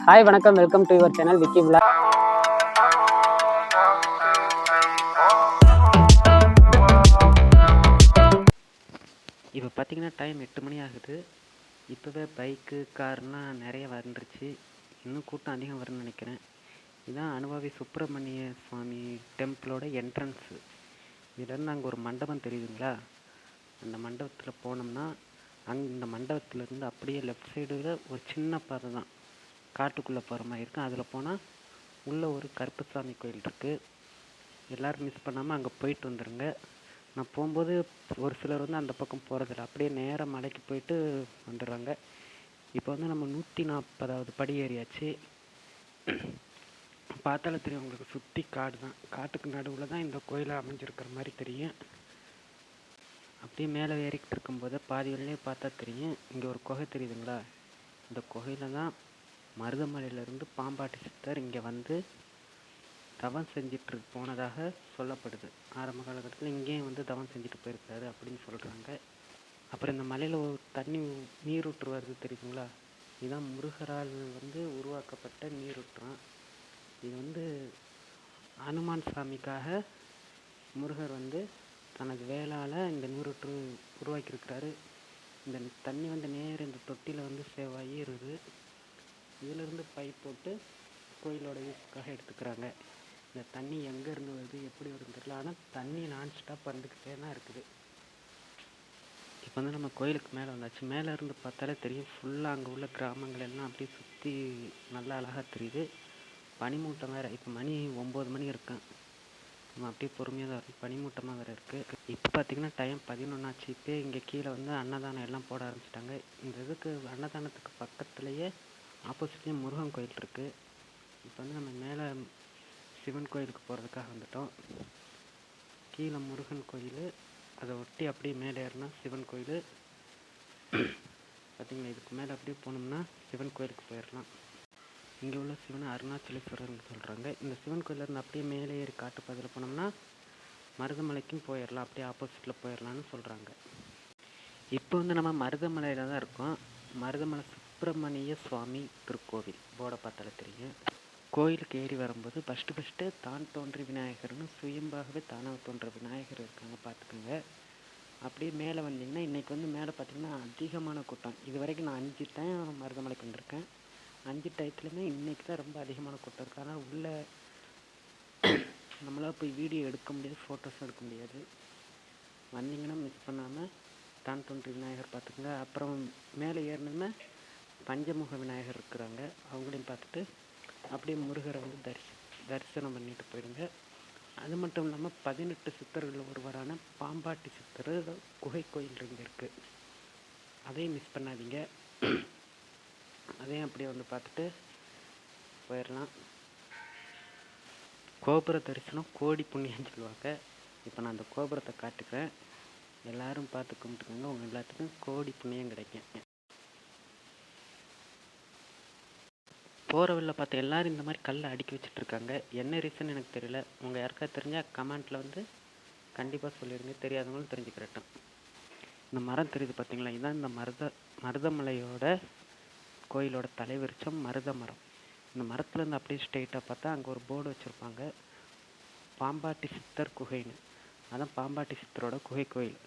Hi வணக்கம், welcome to your channel Vicky vlog. இப்போ பார்த்தீங்கன்னா டைம் 8 மணி ஆகுது. இப்போவே பைக்கு கார்லாம் நிறைய வந்துருச்சு. இன்னும் கூட்டம் அதிகம் வரும்னு நினைக்கிறேன். இதுதான் அனுபவி சுப்பிரமணிய சுவாமி டெம்பிளோட என்ட்ரன்ஸு. இதுலேருந்து அங்கே ஒரு மண்டபம் தெரியுதுங்களா? அந்த மண்டபத்தில் போனோம்னா இந்த மண்டபத்துலேருந்து அப்படியே லெஃப்ட் சைடில் ஒரு சின்ன பாதை தான் காட்டுக்குள்ளே போகிற மாதிரி இருக்கும். அதில் போனால் உள்ளே ஒரு கருப்பசாமி கோயில் இருக்குது. எல்லோரும் மிஸ் பண்ணாமல் அங்கே போயிட்டு வந்துடுங்க. நான் போகும்போது ஒரு சிலர் அந்த பக்கம் போகிறதில்ல, அப்படியே நேராக மலைக்கு போயிட்டு வந்துடுறாங்க. இப்போ நம்ம 140வது படி ஏறியாச்சு. பார்த்தாலே தெரியும் உங்களுக்கு, சுற்றி காடு தான். காட்டுக்கு நடுவில் தான் இந்த கோயிலை அமைஞ்சிருக்கிற மாதிரி தெரியும். அப்படியே மேலே ஏறிக்கிட்டு இருக்கும்போது பாதி வழியிலே பார்த்தா தெரியும், இங்கே ஒரு குகை தெரியுதுங்களா? இந்த குகையில் தான் மருதமலையிலேருந்து பாம்பாட்டி சித்தர் இங்கே தவம் செஞ்சிட்டு போனதாக சொல்லப்படுது. ஆரம்ப காலகட்டத்தில் இங்கேயும் தவம் செஞ்சுட்டு போயிருக்காரு அப்படின்னு சொல்கிறாங்க. அப்புறம் இந்த மலையில் ஒரு தண்ணி நீரூற்று வருது தெரியுதுங்களா? இதுதான் முருகரால் உருவாக்கப்பட்ட நீரூற்றான். இது அனுமான் சாமிக்காக முருகர் தனது வேளால் இந்த நீரூற்று உருவாக்கியிருக்கிறாரு. இந்த தண்ணி நேர் இந்த தொட்டியில் சேவாகி இருக்குது. இதிலிருந்து பைப் போட்டு கோயிலோட யூஸ்க்காக எடுத்துக்கிறாங்க. இந்த தண்ணி எங்கேருந்து வருது, எப்படி வருதுன்னு தெரியல, ஆனால் தண்ணி நான் ஸ்டாப் வந்துக்கிட்டே தான் இருக்குது. இப்போ நம்ம கோயிலுக்கு மேலே வந்தாச்சு. மேலே இருந்து பார்த்தாலே தெரியும், ஃபுல்லாக அங்கே உள்ள கிராமங்கள் எல்லாம் அப்படியே சுற்றி நல்லா அழகாக தெரியுது. பனிமூட்டம் வேறு. இப்போ மணி 9 மணி இருக்கும். நம்ம அப்படியே பொறுமையாக தான் இருக்கும். பனிமூட்டமாக வேறு இருக்குது. இப்போ பார்த்திங்கன்னா டைம் 11 ஆச்சு. இப்போ இங்கே கீழே அன்னதானம் எல்லாம் போட ஆரம்பிச்சிட்டாங்க. இந்த இதுக்கு அன்னதானத்துக்கு பக்கத்துலேயே ஆப்போசிட்லேயே முருகன் கோயில் இருக்குது. இப்போ நம்ம மேலே சிவன் கோயிலுக்கு போகிறதுக்காக வந்துட்டோம். கீழே முருகன் கோயில், அதை ஒட்டி அப்படியே மேலே ஏறினா சிவன் கோயில். பார்த்திங்களா, இதுக்கு மேலே அப்படியே போனோம்னா சிவன் கோயிலுக்கு போயிடலாம். இங்கே உள்ள சிவனை அருணாச்சலேஸ்வரர்னு சொல்கிறாங்க. இந்த சிவன் கோயிலேருந்து அப்படியே மேலே ஏறி காட்டுப்பாதையில் போனோம்னா மருதமலைக்கும் போயிடலாம். அப்படியே ஆப்போசிட்டில் போயிடலான்னு சொல்கிறாங்க. இப்போ நம்ம மருதமலையில் தான் இருக்கோம். மருதமலை சுப்பிரமணிய சுவாமி திருக்கோவில் போர்டை பார்த்தாலே தெரியும். கோயிலுக்கு ஏறி வரும்போது ஃபஸ்ட்டு தான் தோன்றி விநாயகர்னு சுயம்பாகவே தானாக தோன்ற விநாயகர் இருக்காங்க, பார்த்துக்கோங்க. அப்படியே மேலே வந்தீங்கன்னா இன்றைக்கி மேலே பார்த்திங்கன்னா அதிகமான கூட்டம். இது வரைக்கும் நான் 5 டைம் மருதமலைக்கு வந்திருக்கேன். 5 டயத்துலையுமே இன்றைக்கி தான் ரொம்ப அதிகமான கூட்டம் இருக்குது. ஆனால் உள்ளே நம்மளால் போய் வீடியோ எடுக்க முடியாது, ஃபோட்டோஸ் எடுக்க முடியாது. வந்தீங்கன்னா மிஸ் பண்ணாமல் தான் தோன்றி விநாயகர் பார்த்துக்குங்க. அப்புறம் மேலே ஏறினோன்னா பஞ்சமுக விநாயகர் இருக்கிறாங்க, அவங்களையும் பார்த்துட்டு அப்படியே முருகரை தரிசனம் பண்ணிட்டு போயிடுங்க. அது மட்டும் இல்லாமல் 18 சித்தர்கள் ஒருவரான பாம்பாட்டி சித்தர் குகை கோயில் இங்கே இருக்குது. அதையும் மிஸ் பண்ணாதீங்க. அதையும் அப்படியே பார்த்துட்டு போயிடலாம். கோபுர தரிசனம் கோடி புண்ணியன்னு சொல்லுவாங்க. இப்போ நான் அந்த கோபுரத்தை காட்டுக்கிறேன், எல்லோரும் பார்த்து கும்பிட்டுக்கோங்க. உங்கள் எல்லாத்துக்கும் கோடி புண்ணியம் கிடைக்கும். போகிற வழியில் பார்த்து எல்லோரும் இந்த மாதிரி கல்லை அடுக்கி வச்சுட்ருக்காங்க. என்ன ரீசன் எனக்கு தெரியல. உங்கள் யாருக்காவது தெரிஞ்சால் கமெண்ட்டில் கண்டிப்பாக சொல்லிடுங்க, தெரியாதவங்களும் தெரிஞ்சுக்கிறட்டும். இந்த மரம் தெரியுது பார்த்தீங்களா? இதுதான் இந்த மருதமலையோட கோயிலோட தலைவிருச்சம் மருத மரம். இந்த மரத்துலேருந்து அப்படியே ஸ்ட்ரெயிட்டாக பார்த்தா அங்கே ஒரு போர்டு வச்சுருப்பாங்க, பாம்பாட்டி சித்தர் குகைன்னு. அதான் பாம்பாட்டி சித்தரோட குகை கோயில்.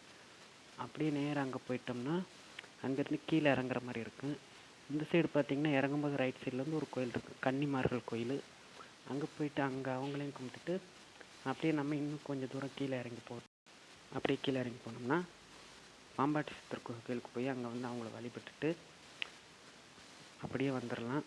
அப்படியே நேராக அங்கே போயிட்டோம்னா அங்கேருந்து கீழே இறங்குற மாதிரி இருக்கும். இந்த சைடு பார்த்திங்கன்னா இறங்கும்போது ரைட் சைடில் ஒரு கோயில் இருக்குது, கன்னிமார்கள் கோயில். அங்கே போயிட்டு அங்கே அவங்களையும் கும்பிட்டுட்டு அப்படியே நம்ம இன்னும் கொஞ்சம் தூரம் கீழே இறங்கி போகிறோம். அப்படியே கீழே இறங்கி போனோம்னா பாம்பாட்டி சித்தர் கோயிலுக்கு போய் அங்கே அவங்கள வழிபட்டுட்டு அப்படியே வந்துடலாம்.